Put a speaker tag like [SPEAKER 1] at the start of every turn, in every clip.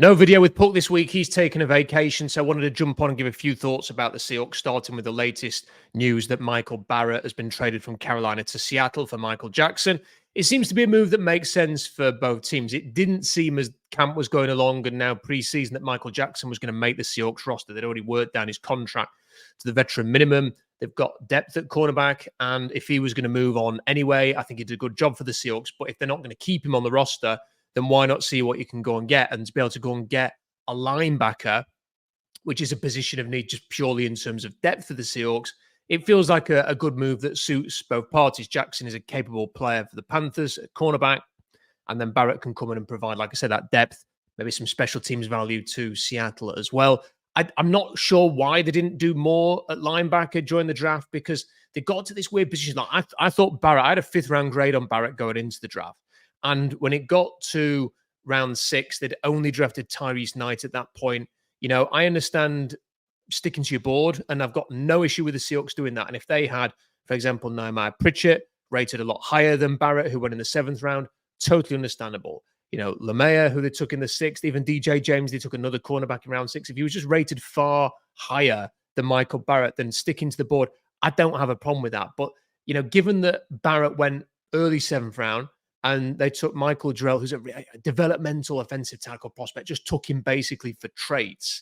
[SPEAKER 1] No video with Puck this week. He's taken a vacation, so I wanted to jump on and give a few thoughts about the Seahawks, starting with the latest news that Michael Barrett has been traded from Carolina to Seattle for Michael Jackson. It seems to be a move that makes sense for both teams. It didn't seem as camp was going along and now preseason that Michael Jackson was going to make the Seahawks roster. They'd already worked down his contract to the veteran minimum. They've got depth at cornerback, and if he was going to move on anyway, I think he did a good job for the Seahawks. But if they're not going to keep him on the roster, then why not see what you can go and get? And to be able to go and get a linebacker, which is a position of need just purely in terms of depth for the Seahawks, it feels like a good move that suits both parties. Jackson is a capable player for the Panthers at cornerback, and then Barrett can come in and provide, like I said, that depth, maybe some special teams value to Seattle as well. I'm not sure why they didn't do more at linebacker during the draft, because they got to this weird position. Like I thought Barrett, I had a 5th round grade on Barrett going into the draft. And when it got to round 6, they'd only drafted Tyrese Knight at that point. You know, I understand sticking to your board, and I've got no issue with the Seahawks doing that. And if they had, for example, Nehemiah Pritchett, rated a lot higher than Barrett, who went in the 7th round, totally understandable. You know, Lamea, who they took in the 6th, even DJ James, they took another cornerback in round 6. If he was just rated far higher than Michael Barrett, then sticking to the board, I don't have a problem with that. But, you know, given that Barrett went early 7th round, and they took Michael Jarrell, who's a developmental offensive tackle prospect, just took him basically for traits.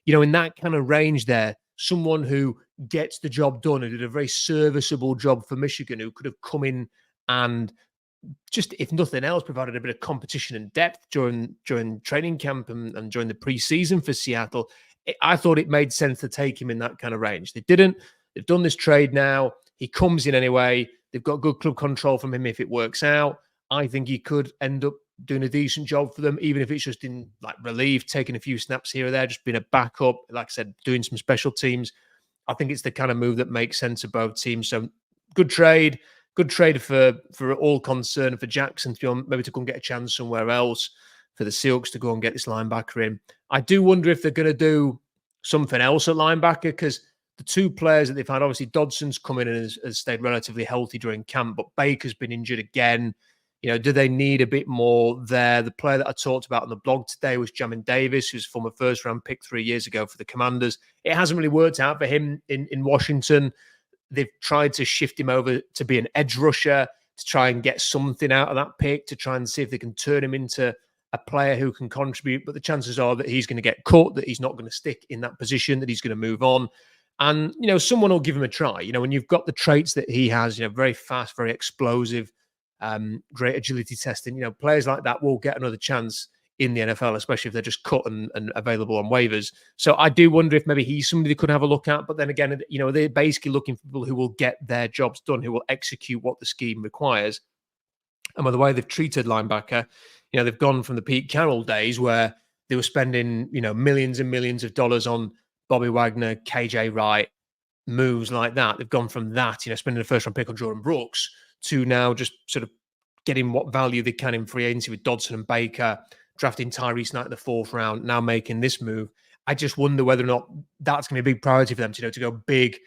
[SPEAKER 1] You know, in that kind of range there, someone who gets the job done, who did a very serviceable job for Michigan, who could have come in and just, if nothing else, provided a bit of competition and depth during training camp and during the preseason for Seattle. I thought it made sense to take him in that kind of range. They didn't. They've done this trade now. He comes in anyway. They've got good club control from him if it works out. I think he could end up doing a decent job for them, even if it's just in like relief, taking a few snaps here or there, just being a backup. Like I said, doing some special teams. I think it's the kind of move that makes sense of both teams. So good trade for all concerned, for Jackson to be on, maybe to go and get a chance somewhere else, for the Seahawks to go and get this linebacker in. I do wonder if they're going to do something else at linebacker, because the two players that they've had, obviously Dodson's come in and has stayed relatively healthy during camp, but Baker's been injured again. You know, do they need a bit more there? The player that I talked about on the blog today was Jamin Davis, who's a former 1st round pick 3 years ago for the Commanders. It hasn't really worked out for him in Washington. They've tried to shift him over to be an edge rusher to try and get something out of that pick, to try and see if they can turn him into a player who can contribute. But the chances are that he's going to get cut, that he's not going to stick in that position, that he's going to move on. And, you know, someone will give him a try. You know, when you've got the traits that he has, you know, very fast, very explosive, great agility testing, you know, players like that will get another chance in the NFL, especially if they're just cut and available on waivers. So I do wonder if maybe he's somebody they could have a look at. But then again, you know, they're basically looking for people who will get their jobs done, who will execute what the scheme requires. And by the way they've treated linebacker, you know, they've gone from the Pete Carroll days where they were spending, you know, millions and millions of dollars on Bobby Wagner, KJ Wright, moves like that. They've gone from that, you know, spending a 1st round pick on Jordan Brooks, to now just sort of getting what value they can in free agency with Dodson and Baker, drafting Tyrese Knight in the 4th round, now making this move. I just wonder whether or not that's going to be a big priority for them, to, you know, to go big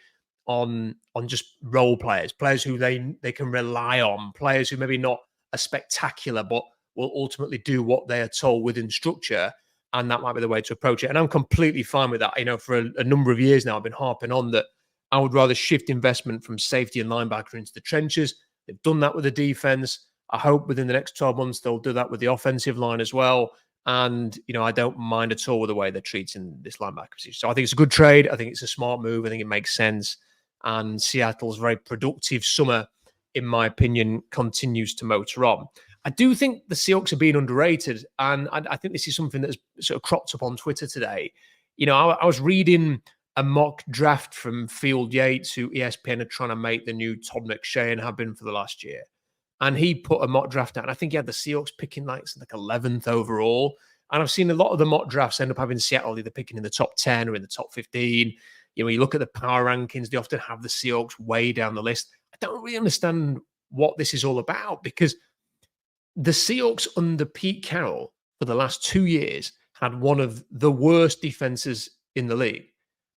[SPEAKER 1] on just role players who they can rely on, players who maybe not are spectacular, but will ultimately do what they are told within structure. And that might be the way to approach it. And I'm completely fine with that. You know, for a number of years now, I've been harping on that I would rather shift investment from safety and linebacker into the trenches. They've done that with the defense. I hope within the next 12 months, they'll do that with the offensive line as well. And, you know, I don't mind at all with the way they're treating this linebacker position. So I think it's a good trade. I think it's a smart move. I think it makes sense. And Seattle's very productive summer, in my opinion, continues to motor on. I do think the Seahawks are being underrated. And I think this is something that's sort of cropped up on Twitter today. You know, I was reading a mock draft from Field Yates, who ESPN are trying to make the new Todd McShay and have been for the last year. And he put a mock draft out. And I think he had the Seahawks picking like 11th overall. And I've seen a lot of the mock drafts end up having Seattle either picking in the top 10 or in the top 15. You know, when you look at the power rankings, they often have the Seahawks way down the list. I don't really understand what this is all about, because the Seahawks under Pete Carroll for the last 2 years had one of the worst defenses in the league.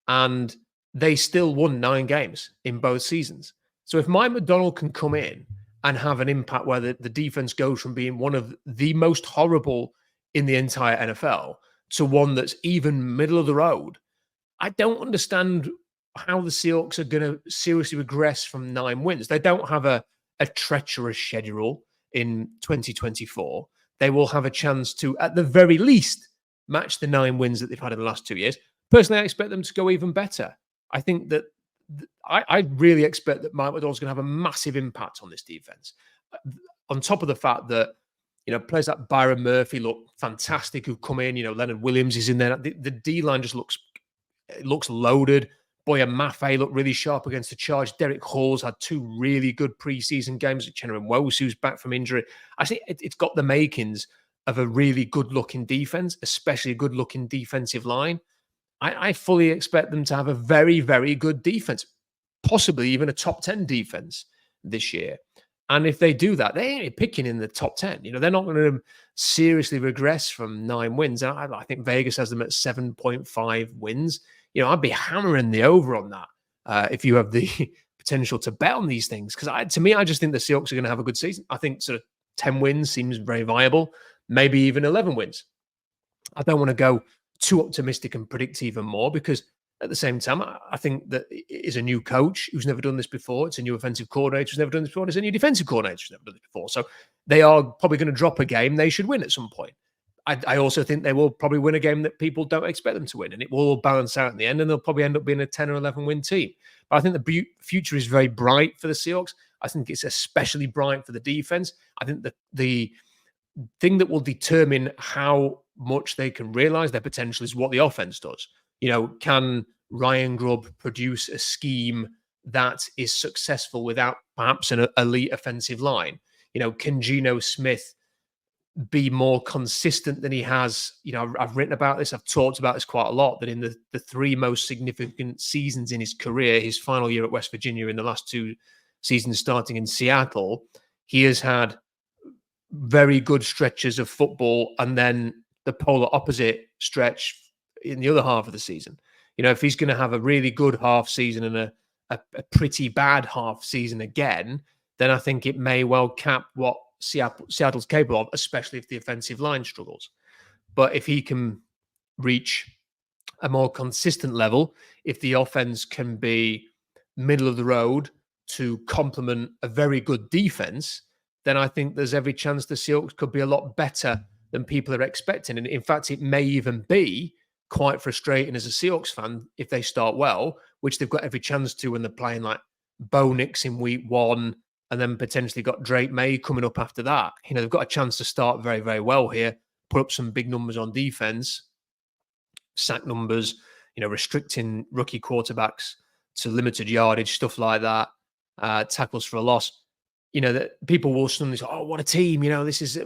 [SPEAKER 1] And they still won 9 games in both seasons. So if Mike McDonald can come in and have an impact where the defense goes from being one of the most horrible in the entire NFL to one that's even middle of the road, I don't understand how the Seahawks are going to seriously regress from 9 wins. They don't have a treacherous schedule in 2024. They will have a chance to, at the very least, match the 9 wins that they've had in the last 2 years. Personally, I expect them to go even better. I think that I really expect that Mike McDonald's going to have a massive impact on this defense. On top of the fact that, players like Byron Murphy look fantastic who come in. Leonard Williams is in there. The D line just looks loaded. Boya Mafe looked really sharp against the Charge. Derek Hall's had 2 really good preseason games. Chenna Nwosu's back from injury. I think it's got the makings of a really good-looking defense, especially a good-looking defensive line. I fully expect them to have a very, very good defense, possibly even a top 10 defense this year. And if they do that, they ain't picking in the top 10. They're not going to seriously regress from 9 wins. I think Vegas has them at 7.5 wins. I'd be hammering the over on that if you have the potential to bet on these things. Because to me, I just think the Seahawks are going to have a good season. I think sort of 10 wins seems very viable, maybe even 11 wins. I don't want to go too optimistic and predict even more because at the same time, I think that it is a new coach who's never done this before. It's a new offensive coordinator who's never done this before. It's a new defensive coordinator who's never done this before. So they are probably going to drop a game they should win at some point. I also think they will probably win a game that people don't expect them to win, and it will all balance out in the end, and they'll probably end up being a 10 or 11 win team. But I think the future is very bright for the Seahawks. I think it's especially bright for the defense. I think the thing that will determine how much they can realize their potential is what the offense does. Can Ryan Grubb produce a scheme that is successful without perhaps an elite offensive line? Can Geno Smith be more consistent than he has? I've written about this. I've talked about this quite a lot, that in the 3 most significant seasons in his career, his final year at West Virginia, in the last 2 seasons starting in Seattle, he has had very good stretches of football and then the polar opposite stretch in the other half of the season. If he's going to have a really good half season and a pretty bad half season again, then I think it may well cap what Seattle's capable of, especially if the offensive line struggles. But if he can reach a more consistent level, if the offense can be middle of the road to complement a very good defense, then I think there's every chance the Seahawks could be a lot better than people are expecting. And in fact, it may even be quite frustrating as a Seahawks fan if they start well, which they've got every chance to when they're playing like Bo Nix in week 1, and then potentially got Drake May coming up after that. They've got a chance to start very, very well here, put up some big numbers on defense, sack numbers, restricting rookie quarterbacks to limited yardage, stuff like that, tackles for a loss. That people will suddenly say, oh, what a team, this is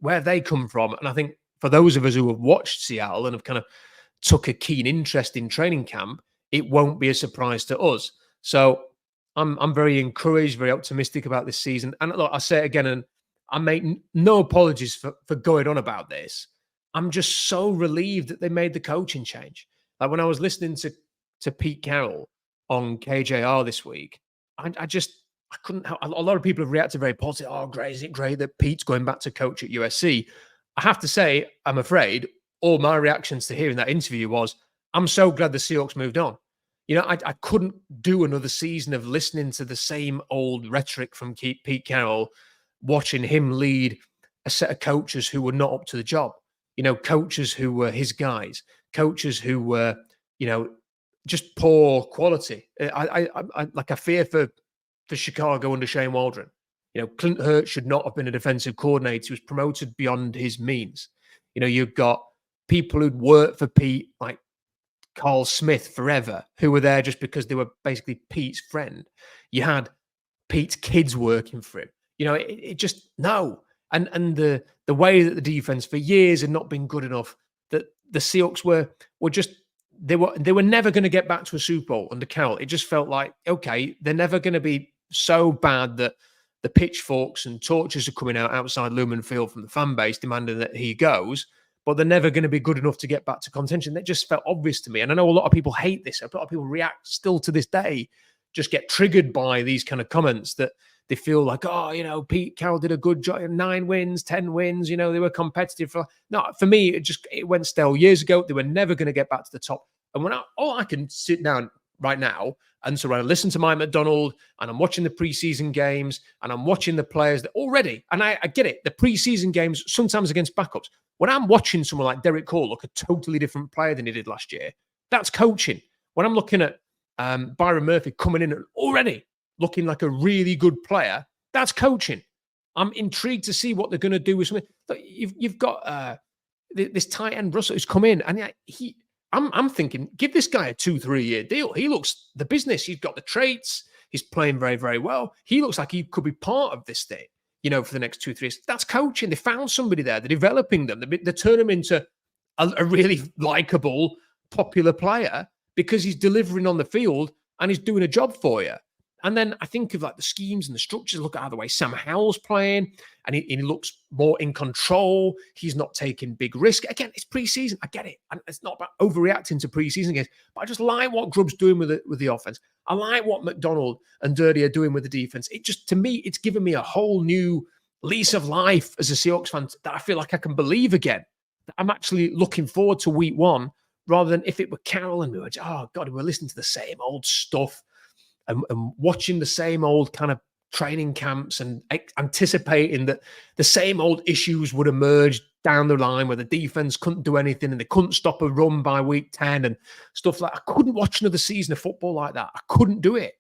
[SPEAKER 1] where have they come from? And I think for those of us who have watched Seattle and have kind of took a keen interest in training camp, it won't be a surprise to us. So I'm very encouraged, very optimistic about this season. And look, I say it again, and I make no apologies for going on about this. I'm just so relieved that they made the coaching change. Like when I was listening to Pete Carroll on KJR this week, I couldn't help. A lot of people have reacted very positive. Oh, great. Is it great that Pete's going back to coach at USC? I have to say, I'm afraid all my reactions to hearing that interview was, I'm so glad the Seahawks moved on. I couldn't do another season of listening to the same old rhetoric from Pete Carroll, watching him lead a set of coaches who were not up to the job. Coaches who were his guys, coaches who were, just poor quality. I fear for Chicago under Shane Waldron. Clint Hurtt should not have been a defensive coordinator. He was promoted beyond his means. You've got people who'd worked for Pete, like Carl Smith forever, who were there just because they were basically Pete's friend. You had Pete's kids working for him. It just, no. And the way that the defense for years had not been good enough, that the Seahawks were just, they were never going to get back to a Super Bowl under Carroll. It just felt like, okay, they're never going to be so bad that the pitchforks and torches are coming out outside Lumen Field from the fan base demanding that he goes, but they're never going to be good enough to get back to contention. That just felt obvious to me. And I know a lot of people hate this. A lot of people react still to this day, just get triggered by these kind of comments that they feel like, oh, Pete Carroll did a good job, 9 wins, 10 wins, they were competitive. No, for me, it went stale years ago. They were never going to get back to the top. And all I can sit down right now, and so when I listen to Mike McDonald and I'm watching the preseason games and I'm watching the players that already, and I get it, the preseason games sometimes against backups. When I'm watching someone like Derek Cole look a totally different player than he did last year, that's coaching. When I'm looking at Byron Murphy coming in and already looking like a really good player, that's coaching. I'm intrigued to see what they're going to do with something. You've got this tight end Russell who's come in, and I'm thinking, give this guy a 2-3 year deal. He looks the business. He's got the traits. He's playing very, very well. He looks like he could be part of this thing, for the next 2-3 years. That's coaching. They found somebody there. They're developing them. They turn him into a really likable, popular player because he's delivering on the field and he's doing a job for you. And then I think of like the schemes and the structures. Look at how the way Sam Howell's playing, and he looks more in control. He's not taking big risk. Again, it's preseason. I get it. And it's not about overreacting to preseason games, but I just like what Grubb's doing with the offense. I like what McDonald and Dirty are doing with the defense. To me, it's given me a whole new lease of life as a Seahawks fan that I feel like I can believe again. I'm actually looking forward to week 1 rather than if it were Carroll and we were, oh God, we're listening to the same old stuff. And watching the same old kind of training camps and anticipating that the same old issues would emerge down the line where the defense couldn't do anything and they couldn't stop a run by week 10 and stuff like that. I couldn't watch another season of football like that. I couldn't do it.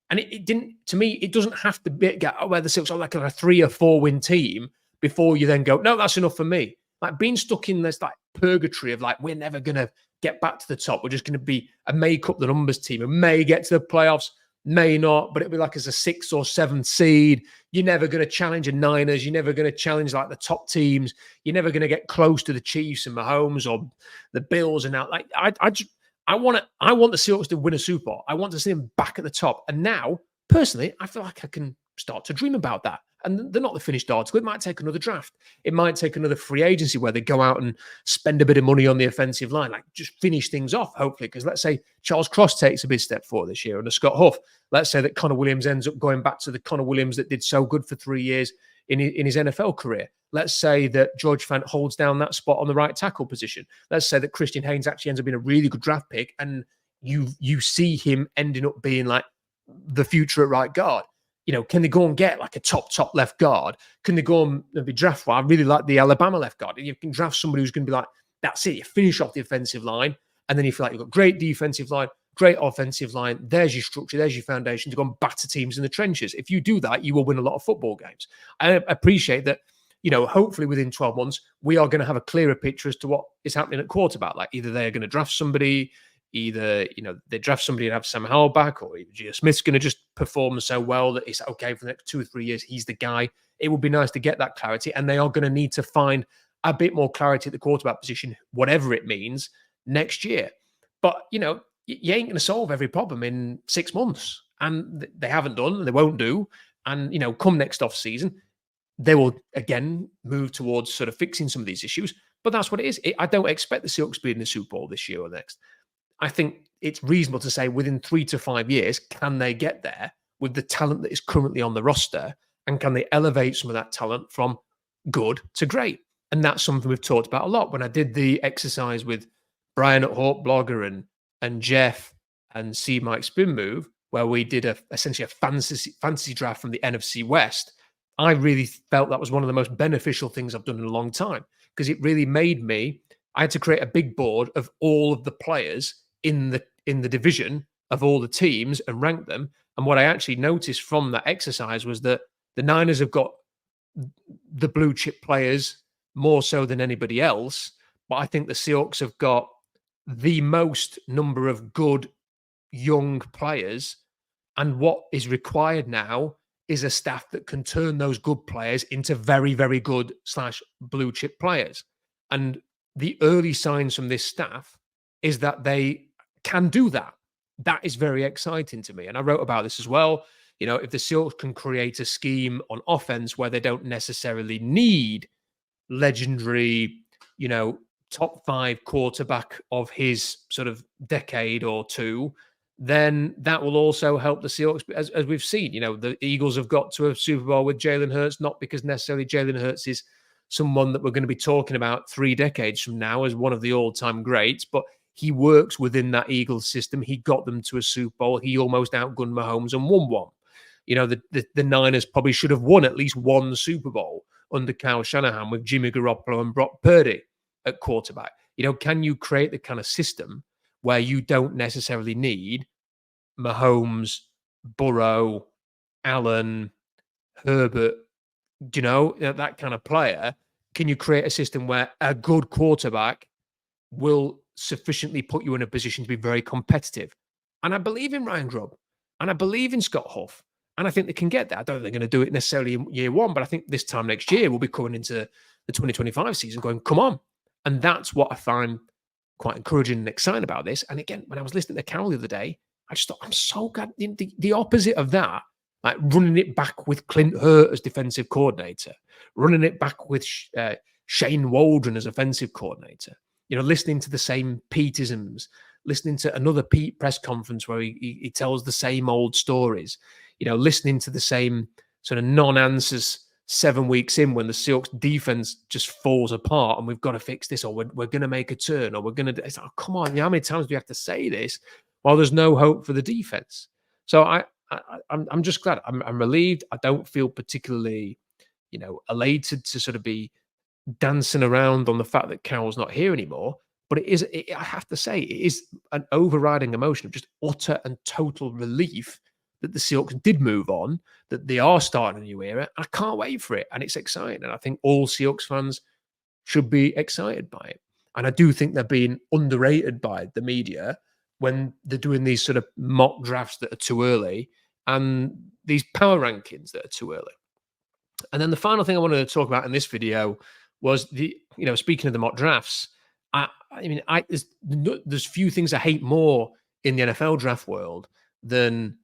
[SPEAKER 1] And it didn't, to me, it doesn't have to get where the Seahawks are like a 3 or 4 win team before you then go, no, that's enough for me. Like being stuck in this like purgatory of like, we're never going to get back to the top. We're just going to be a make up the numbers team and may get to the playoffs. May not, but it'll be like as a 6th or 7th seed. You're never going to challenge a Niners. You're never going to challenge like the top teams. You're never going to get close to the Chiefs and Mahomes or the Bills. And now, like I want the Seahawks to win a Super Bowl. I want to see them back at the top. And now, personally, I feel like I can start to dream about that. And they're not the finished article. It might take another draft. It might take another free agency where they go out and spend a bit of money on the offensive line, like just finish things off, hopefully. Because let's say Charles Cross takes a big step forward this year under Scott Huff. Let's say that Connor Williams ends up going back to the Connor Williams that did so good for 3 years in his NFL career. Let's say that George Fant holds down that spot on the right tackle position. Let's say that Christian Haynes actually ends up being a really good draft pick and you see him ending up being like the future at right guard. Can they go and get like a top left guard? Can they go and maybe draft one? I really like the Alabama left guard. You can draft somebody who's going to be like, that's it. You finish off the offensive line. And then you feel like you've got great defensive line, great offensive line. There's your structure. There's your foundation to go and batter teams in the trenches. If you do that, you will win a lot of football games. I appreciate that, hopefully within 12 months, we are going to have a clearer picture as to what is happening at quarterback. Like either they're going to draft somebody, either, they draft somebody and have Sam Howell back, or Gio Smith's going to just perform so well that it's okay for the next 2 or 3 years. He's the guy. It would be nice to get that clarity. And they are going to need to find a bit more clarity at the quarterback position, whatever it means, next year. But, you ain't going to solve every problem in 6 months. And they haven't done, they won't do. And, come next off season, they will again move towards sort of fixing some of these issues. But that's what it is. I don't expect the Seahawks to be in the Super Bowl this year or next. I think it's reasonable to say within 3 to 5 years, can they get there with the talent that is currently on the roster? And can they elevate some of that talent from good to great? And that's something we've talked about a lot. When I did the exercise with Brian at Hawk Blogger and Jeff and C Mike Spin Move, where we did essentially a fantasy draft from the NFC West, I really felt that was one of the most beneficial things I've done in a long time, because it really made me, I had to create a big board of all of the players in the division of all the teams and rank them. And what I actually noticed from that exercise was that the Niners have got the blue chip players more so than anybody else. But I think the Seahawks have got the most number of good young players. And what is required now is a staff that can turn those good players into very, very good / blue chip players. And the early signs from this staff is that they can do that. That is very exciting to me. And I wrote about this as well. If the Seahawks can create a scheme on offense where they don't necessarily need legendary, top 5 quarterback of his sort of decade or two, then that will also help the Seahawks. As we've seen, the Eagles have got to a Super Bowl with Jalen Hurts, not because necessarily Jalen Hurts is someone that we're going to be talking about 3 decades from now as one of the all-time greats, but he works within that Eagles system. He got them to a Super Bowl. He almost outgunned Mahomes and won one. The Niners probably should have won at least one Super Bowl under Kyle Shanahan with Jimmy Garoppolo and Brock Purdy at quarterback. Can you create the kind of system where you don't necessarily need Mahomes, Burrow, Allen, Herbert, that kind of player? Can you create a system where a good quarterback will sufficiently put you in a position to be very competitive? And I believe in Ryan Grubb, and I believe in Scott Huff, and I think they can get that. I don't think they're going to do it necessarily in year one, but I think this time next year we'll be coming into the 2025 season going, come on. And that's what I find quite encouraging and exciting about this. And again, when I was listening to Carol the other day, I just thought, I'm so glad. The opposite of that, like running it back with Clint Hurt as defensive coordinator, running it back with Shane Waldron as offensive coordinator, listening to the same Peterisms, listening to another Pete press conference where he tells the same old stories, listening to the same sort of non-answers 7 weeks in when the Seahawks defense just falls apart and we've got to fix this, or we're going to make a turn, or we're going to. It's like, oh, come on, how many times do you have to say this while there's no hope for the defense? So I'm just glad. I'm relieved. I don't feel particularly, elated to sort of be dancing around on the fact that Carroll's not here anymore. But I have to say, it is an overriding emotion of just utter and total relief that the Seahawks did move on, that they are starting a new era. I can't wait for it. And it's exciting. And I think all Seahawks fans should be excited by it. And I do think they're being underrated by the media when they're doing these sort of mock drafts that are too early and these power rankings that are too early. And then the final thing I wanted to talk about in this video was speaking of the mock drafts, there's few things I hate more in the NFL draft world than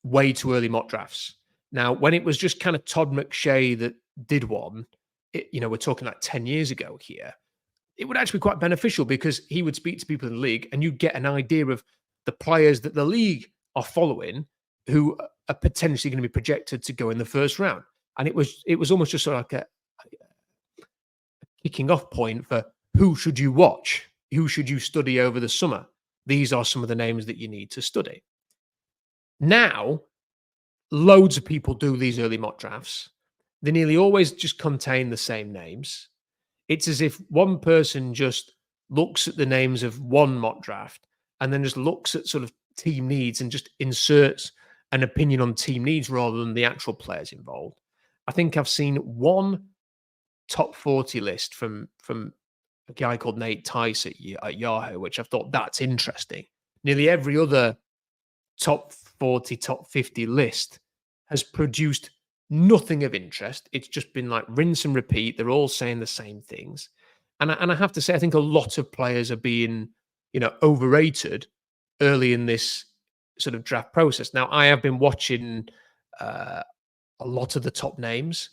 [SPEAKER 1] way too early mock drafts. Now, when it was just kind of Todd McShay that did one, we're talking like 10 years ago here, it would actually be quite beneficial because he would speak to people in the league and you get an idea of the players that the league are following who are potentially going to be projected to go in the first round. And it was almost just sort of like a kicking off point for who should you watch? Who should you study over the summer? These are some of the names that you need to study. Now, loads of people do these early mock drafts. They nearly always just contain the same names. It's as if one person just looks at the names of one mock draft and then just looks at sort of team needs and just inserts an opinion on team needs rather than the actual players involved. I think I've seen one top 40 list from a guy called Nate Tice at Yahoo, which I thought that's interesting. Nearly every other top 40, top 50 list has produced nothing of interest. It's just been like rinse and repeat. They're all saying the same things. And I have to say, I think a lot of players are being, overrated early in this sort of draft process. Now, I have been watching a lot of the top names.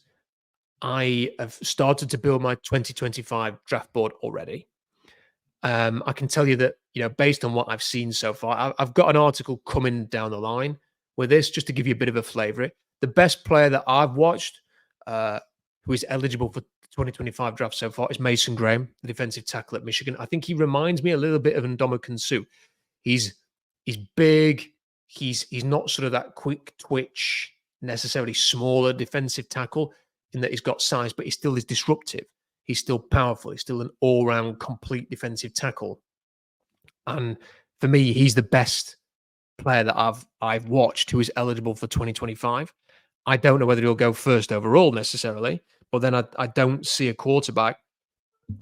[SPEAKER 1] I have started to build my 2025 draft board already. I can tell you that, based on what I've seen so far, I've got an article coming down the line with this just to give you a bit of a flavor. The best player that I've watched who is eligible for the 2025 draft so far is Mason Graham, the defensive tackle at Michigan. I think he reminds me a little bit of Ndamukong Suh. He's big. He's not sort of that quick twitch, necessarily smaller defensive tackle in that he's got size, but he still is disruptive. He's still powerful. He's still an all-round, complete defensive tackle. And for me, he's the best player that I've watched who is eligible for 2025. I don't know whether he'll go first overall necessarily, but then I don't see a quarterback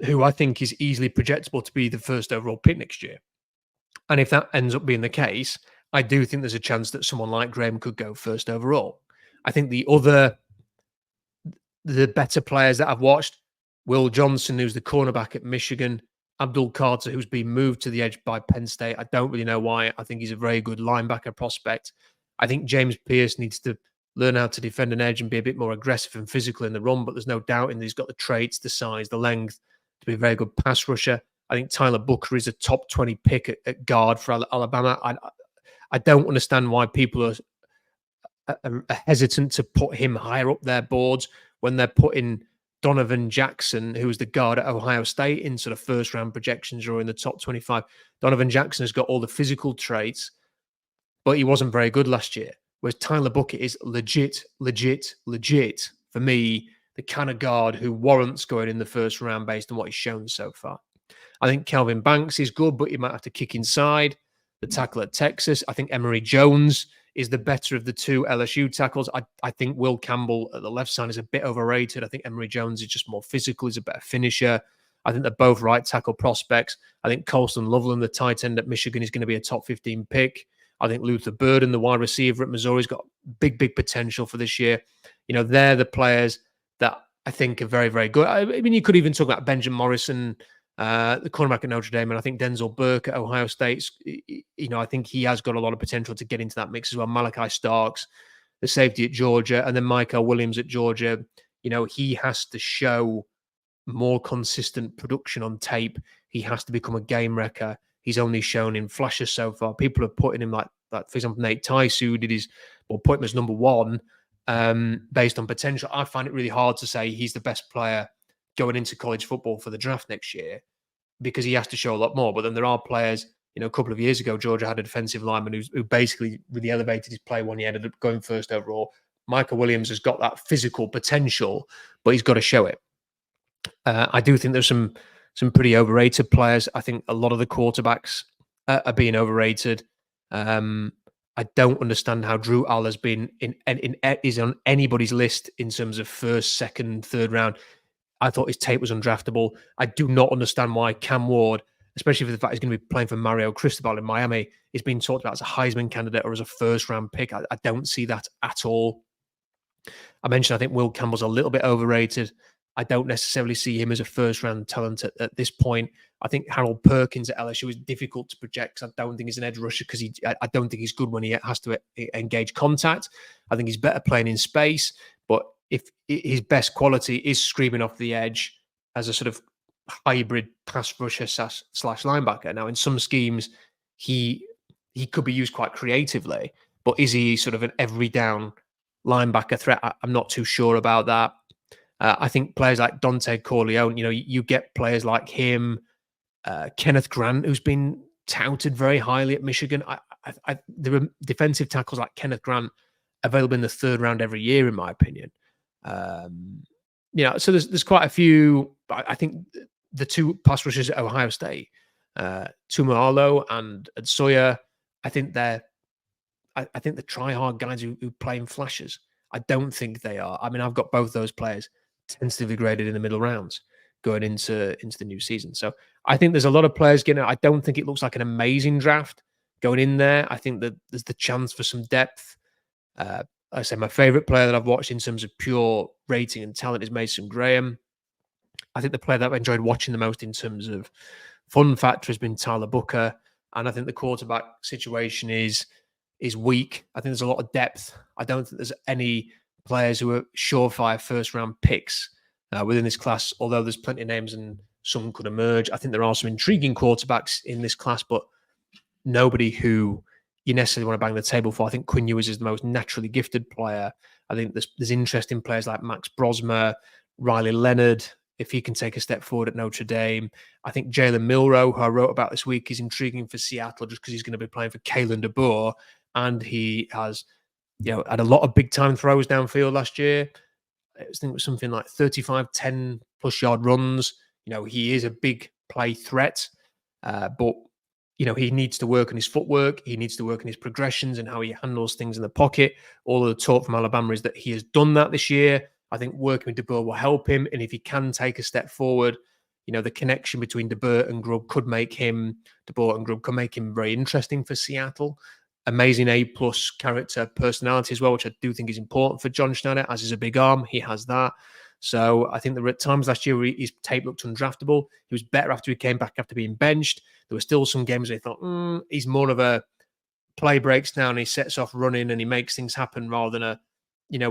[SPEAKER 1] who I think is easily projectable to be the first overall pick next year. And if that ends up being the case, I do think there's a chance that someone like Graham could go first overall. I think the better players that I've watched, Will Johnson, who's the cornerback at Michigan, Abdul Carter, who's been moved to the edge by Penn State. I don't really know why. I think he's a very good linebacker prospect. I think James Pierce needs to learn how to defend an edge and be a bit more aggressive and physical in the run, but there's no doubt that he's got the traits, the size, the length to be a very good pass rusher. I think Tyler Booker is a top 20 pick at guard for Alabama. I don't understand why people are hesitant to put him higher up their boards when they're putting Donovan Jackson, who was the guard at Ohio State, in sort of first round projections or in the top 25. Donovan Jackson has got all the physical traits, but he wasn't very good last year. Whereas Tyler Buckett is legit, legit, legit for me, the kind of guard who warrants going in the first round based on what he's shown so far. I think Kelvin Banks is good, but he might have to kick inside. The tackle at Texas, I think Emory Jones is the better of the two LSU tackles. I think Will Campbell at the left side is a bit overrated. I think Emory Jones is just more physical. He's a better finisher. I think they're both right tackle prospects. I think Colston Loveland, the tight end at Michigan, is going to be a top 15 pick. I think Luther Burden, the wide receiver at Missouri, has got big, big potential for this year. They're the players that I think are very, very good. I mean, you could even talk about Benjamin Morrison, the cornerback at Notre Dame, and I think Denzel Burke at Ohio State. I think he has got a lot of potential to get into that mix as well. Malachi Starks, the safety at Georgia, and then Michael Williams at Georgia. He has to show more consistent production on tape. He has to become a game wrecker. He's only shown in flashes so far. People are putting him like for example, Nate Tice, who put him as number one based on potential. I find it really hard to say he's the best player going into college football for the draft next year because he has to show a lot more. But then there are players, a couple of years ago, Georgia had a defensive lineman who basically really elevated his play when he ended up going first overall. Michael Williams has got that physical potential, but he's got to show it. I do think there's some pretty overrated players. I think a lot of the quarterbacks are being overrated. I don't understand how Drew All has been is on anybody's list in terms of first, second, third round. I thought his tape was undraftable. I do not understand why Cam Ward, especially for the fact he's going to be playing for Mario Cristobal in Miami, is being talked about as a Heisman candidate or as a first-round pick. I don't see that at all. I mentioned I think Will Campbell's a little bit overrated. I don't necessarily see him as a first-round talent at this point. I think Harold Perkins at LSU is difficult to project because I don't think he's an edge rusher because I don't think he's good when he has to engage contact. I think he's better playing in space, but if his best quality is screaming off the edge as a sort of hybrid pass rusher slash linebacker. Now, in some schemes, he could be used quite creatively, but is he sort of an every down linebacker threat? I'm not too sure about that. I think players like Dante Corleone, you get players like him, Kenneth Grant, who's been touted very highly at Michigan. There are defensive tackles like Kenneth Grant available in the third round every year, in my opinion. So there's quite a few. I think the two pass rushers at Ohio State, Tumalo and Sawyer, I think they're try-hard guys who play in flashes. I don't think they are. I mean, I've got both those players tentatively graded in the middle rounds going into the new season. So I think there's a lot of players getting. I don't think it looks like an amazing draft going in there. I think that there's the chance for some depth. I say my favorite player that I've watched in terms of pure rating and talent is Mason Graham. I think the player that I've enjoyed watching the most in terms of fun factor has been Tyler Booker. And I think the quarterback situation is weak. I think there's a lot of depth. I don't think there's any players who are surefire first-round picks within this class, although there's plenty of names and some could emerge. I think there are some intriguing quarterbacks in this class, but nobody who you necessarily want to bang the table for. I think Quinn Ewers is the most naturally gifted player. I think there's interest in players like Max Brosmer, Riley Leonard, if he can take a step forward at Notre Dame. I think Jalen Milroe, who I wrote about this week, is intriguing for Seattle just because he's going to be playing for Kalen DeBoer, and he has had a lot of big-time throws downfield last year. I think it was something like 35, 10-plus yard runs. He is a big play threat, but he needs to work on his footwork. He needs to work on his progressions and how he handles things in the pocket. All of the talk from Alabama is that he has done that this year. I think working with DeBoer will help him. And if he can take a step forward, the connection between DeBoer and Grubb could make him very interesting for Seattle. Amazing A-plus character personality as well, which I do think is important for John Schneider, as is a big arm. He has that. So I think there were at times last year where his tape looked undraftable. He was better after he came back after being benched. There were still some games where I thought, he's more of a play breaks down, he sets off running and he makes things happen rather than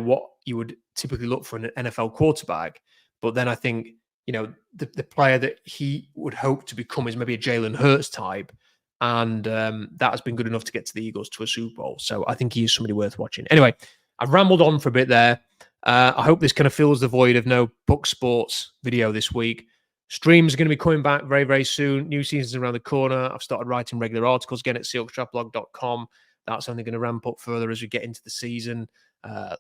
[SPEAKER 1] what you would typically look for an NFL quarterback. But then I think, the player that he would hope to become is maybe a Jalen Hurts type. And that has been good enough to get to the Eagles to a Super Bowl. So I think he is somebody worth watching. Anyway, I've rambled on for a bit there. I hope this kind of fills the void of no Buck Sports video this week. Streams are going to be coming back very, very soon. New season's around the corner. I've started writing regular articles again at SeahawksDraftBlog.com. That's only going to ramp up further as we get into the season.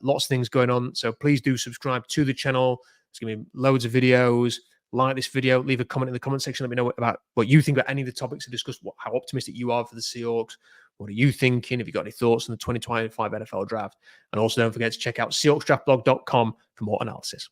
[SPEAKER 1] Lots of things going on. So please do subscribe to the channel. There's going to be loads of videos. Like this video, leave a comment in the comment section. Let me know about what you think about any of the topics I discussed, how optimistic you are for the Seahawks. What are you thinking? Have you got any thoughts on the 2025 NFL draft? And also don't forget to check out SeahawksDraftBlog.com for more analysis.